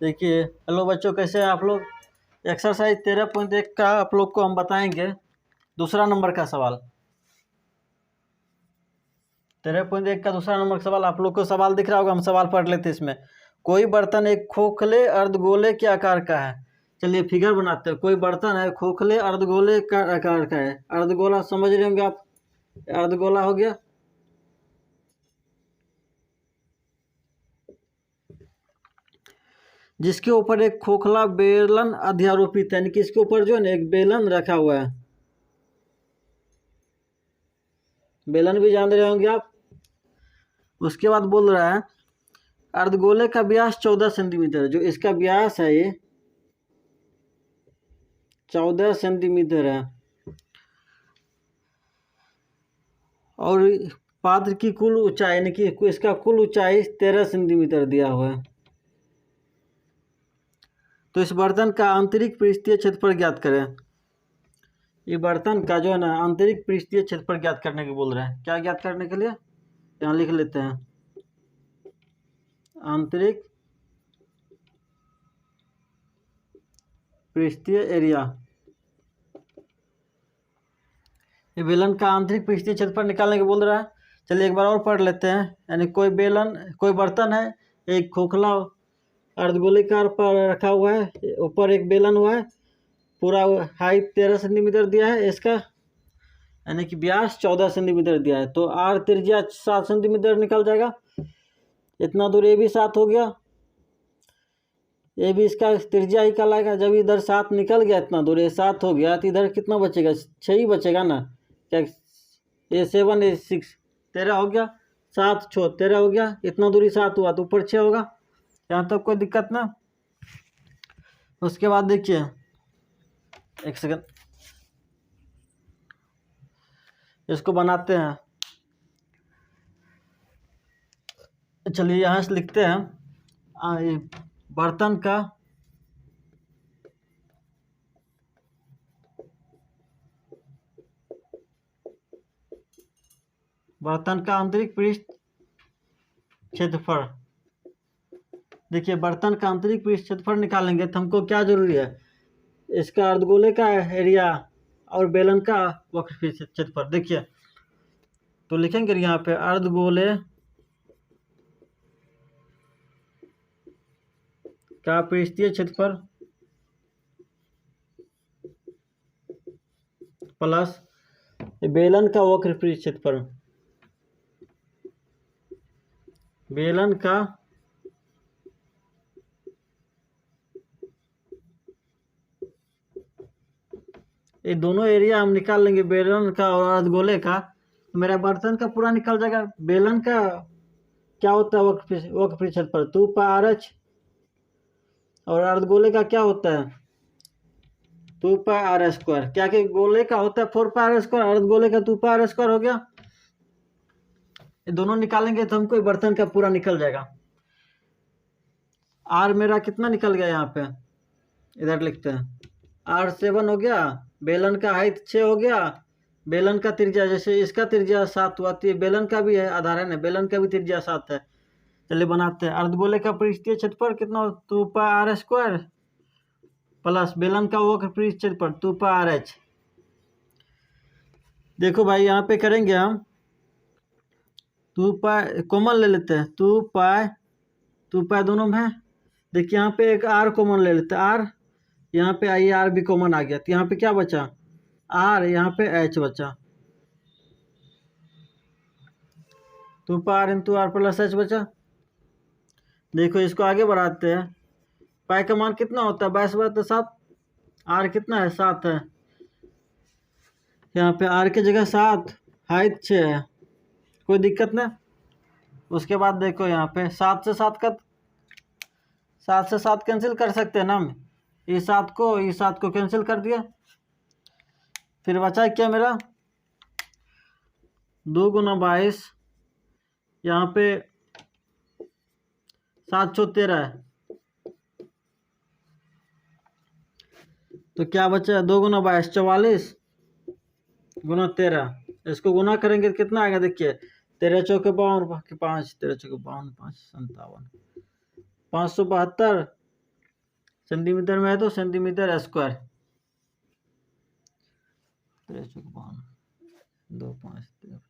देखिए, हेलो बच्चों, कैसे हैं आप लोग। एक्सरसाइज 13.1 का आप लोग को हम बताएंगे दूसरा नंबर का सवाल। 13.1 का दूसरा नंबर का सवाल आप लोग को सवाल दिख रहा होगा। हम सवाल पढ़ लेते हैं। इसमें कोई बर्तन एक खोखले अर्धगोले के आकार का है। चलिए फिगर बनाते हैं। कोई बर्तन है खोखले अर्धगोले का आकार का है। अर्धगोला समझ रहे होंगे आप। अर्धगोला हो गया। जिसके ऊपर एक खोखला बेलन अध्यारोपित है, यानी कि इसके ऊपर जो है ना एक बेलन रखा हुआ है। बेलन भी जान रहे होंगे आप। उसके बाद बोल रहा है अर्धगोले का व्यास 14 सेंटीमीटर। जो इसका व्यास है ये 14 सेंटीमीटर है और पात्र की कुल ऊंचाई यानी कि इसका कुल ऊंचाई 13 सेंटीमीटर दिया हुआ है। तो इस बर्तन का आंतरिक पृष्ठीय क्षेत्रफल ज्ञात करें। ये बर्तन का जो है ना आंतरिक पृष्ठीय क्षेत्रफल ज्ञात करने के बोल रहे हैं। क्या ज्ञात करने के लिए यहाँ लिख लेते हैं। आंतरिक पृष्ठीय एरिया। ये बेलन का आंतरिक पृष्ठीय क्षेत्रफल निकालने के बोल रहा है। चलिए एक बार और पढ़ लेते हैं। यानी कोई बर्तन है एक खोखला अर्धगोलाकार पर रखा हुआ है, ऊपर एक बेलन हुआ है, पूरा हाइट 13 सेंटीमीटर दिया है इसका, यानी कि व्यास 14 सेंटीमीटर दिया है। तो आर त्रिज्या 7 सेंटीमीटर निकल जाएगा। इतना दूर ये भी 7 हो गया, ये भी इसका त्रिज्या ही कहलाएगा। जब इधर 7 निकल गया, इतना दूर ये 7 हो गया, तो इधर कितना बचेगा? 6 ही बचेगा ना। क्या ये 7 ये 6 13 हो गया, 7 6 13 हो गया। इतना दूरी 7 हुआ तो ऊपर 6 होगा। यहाँ तक कोई दिक्कत ना। उसके बाद देखिए, एक सेकंड, इसको बनाते हैं। चलिए यहाँ से लिखते हैं बर्तन का आंतरिक पृष्ठ क्षेत्रफल। देखिए बर्तन का आंतरिक पृष्ठ क्षेत्रफल निकालेंगे तो हमको क्या जरूरी है? इसका अर्धगोले का एरिया और बेलन का वक्र क्षेत्रफल। देखिए तो लिखेंगे यहाँ पे अर्धगोले का पृष्ठीय क्षेत्रफल प्लस बेलन का वक्र पृष्ठ क्षेत्रफल। बेलन का ये दोनों एरिया हम निकाल लेंगे, बेलन का और अर्धगोले का। तो मेरा बर्तन का पूरा निकल जाएगा। बेलन का क्या होता है? वक्र पृष्ठ क्षेत्रफल 2 पाई r h, और अर्धगोले का क्या होता है? 2 पाई r स्क्वायर। क्या कि गोले का होता है 4 पाई r स्क्वायर, अर्धगोले का 2 पाई r स्क्वायर हो गया। ये दोनों निकालेंगे तो हमको बर्तन का पूरा निकल जाएगा। r मेरा कितना निकल गया? यहाँ पे इधर लिखते हैं r 7 हो गया। बेलन का हाइट 6 हो गया। बेलन का त्रिज्या, जैसे इसका त्रिज्या 7 हुआ तो ये बेलन का भी है आधार है ना, बेलन का भी त्रिज्या 7 है। चलिए बनाते हैं। अर्धगोले का पृष्ठीय क्षेत्रफल कितना? 2 पाई r स्क्वायर प्लस बेलन का वक्र पृष्ठ क्षेत्रफल 2 पाई r h। देखो भाई यहाँ पे करेंगे हम 2 पाई कॉमन ले लेते हैं। 2 पाई दोनों में है। देखिए यहाँ पे एक r कॉमन ले लेते हैं। r यहाँ पे आई r भी कॉमन आ गया, तो यहाँ पे क्या बचा? r, यहाँ पे h बचा। 2 पाई r into r plus h बचा। देखो इसको आगे बढ़ाते हैं। पाई का मान कितना होता है? 22/7। r कितना है? 7 है। यहाँ पे r की जगह 7, हाइट 6 है, कोई दिक्कत ना। उसके बाद देखो यहाँ पे 7 से 7 कैंसिल कर सकते हैं ना हम। ये 7 को कैंसिल कर दिया। फिर बचा क्या मेरा? 2 गुना 22, यहाँ पे 7 6 13 है, तो क्या बचा? 2 गुना 22 44 गुना 13। इसको गुना करेंगे तो कितना आएगा? देखिए 13 चौके 52 5, 13 चौके 52 5 57, 572 सेंटीमीटर में है तो सेंटीमीटर स्क्वायर 2.5।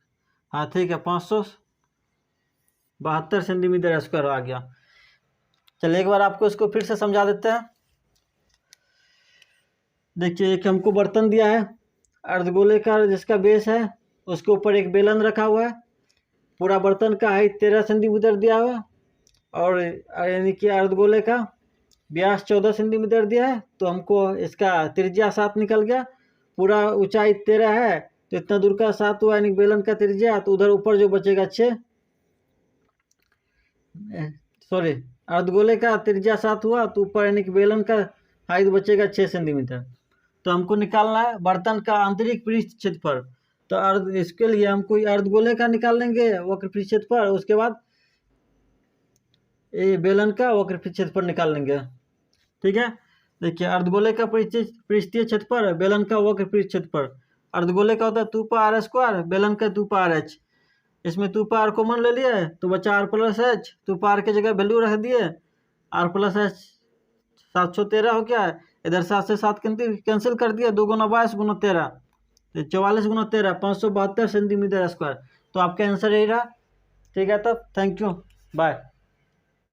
हाँ ठीक है, 572 सेंटीमीटर स्क्वायर आ गया। चलिए एक बार आपको इसको फिर से समझा देते हैं। देखिए एक हमको बर्तन दिया है अर्धगोले का, जिसका बेस है, उसके ऊपर एक बेलन रखा हुआ है। पूरा बर्तन का हाइट 13 सेंटीमीटर दिया हुआ, और यानी कि अर्धगोले का व्यास 14 सेंटीमीटर दिया है। तो हमको इसका त्रिज्या 7 निकल गया। पूरा ऊंचाई 13 है तो इतना दूर का 7 हुआ, यानी बेलन का त्रिज्या। तो उधर ऊपर जो बचेगा 6, सॉरी अर्धगोले का त्रिज्या 7 हुआ तो ऊपर यानी कि बेलन का हाइट बचेगा 6 सेंटीमीटर। तो हमको निकालना है बर्तन का आंतरिक पृष्ठ क्षेत्रफल। तो इसके लिए हम कोई अर्धगोले का निकाल लेंगे वक्र पृष्ठ क्षेत्रफल, उसके बाद ये बेलन का वक्र पृष्ठ क्षेत्रफल निकाल लेंगे। ठीक है, देखिए अर्धगोले का पृष्ठीय क्षेत्रफल, बेलन का वक्र पृष्ठ क्षेत्रफल। अर्धगोले का होता है 2πr², बेलन का 2πr(h). इसमें 2πr कॉमन ले लिए तो बचा r+h। 2πr की जगह वैल्यू रख दिए, r+h 713 हो गया है। इधर 7 से 7 कैंसिल कर दिया, 2 गुना 22 गुना 13, तो 44 गुना 13 572 सेंटीमीटर स्क्वायर। तो आपका आंसर यही रहा। ठीक है, तब थैंक यू, बाय।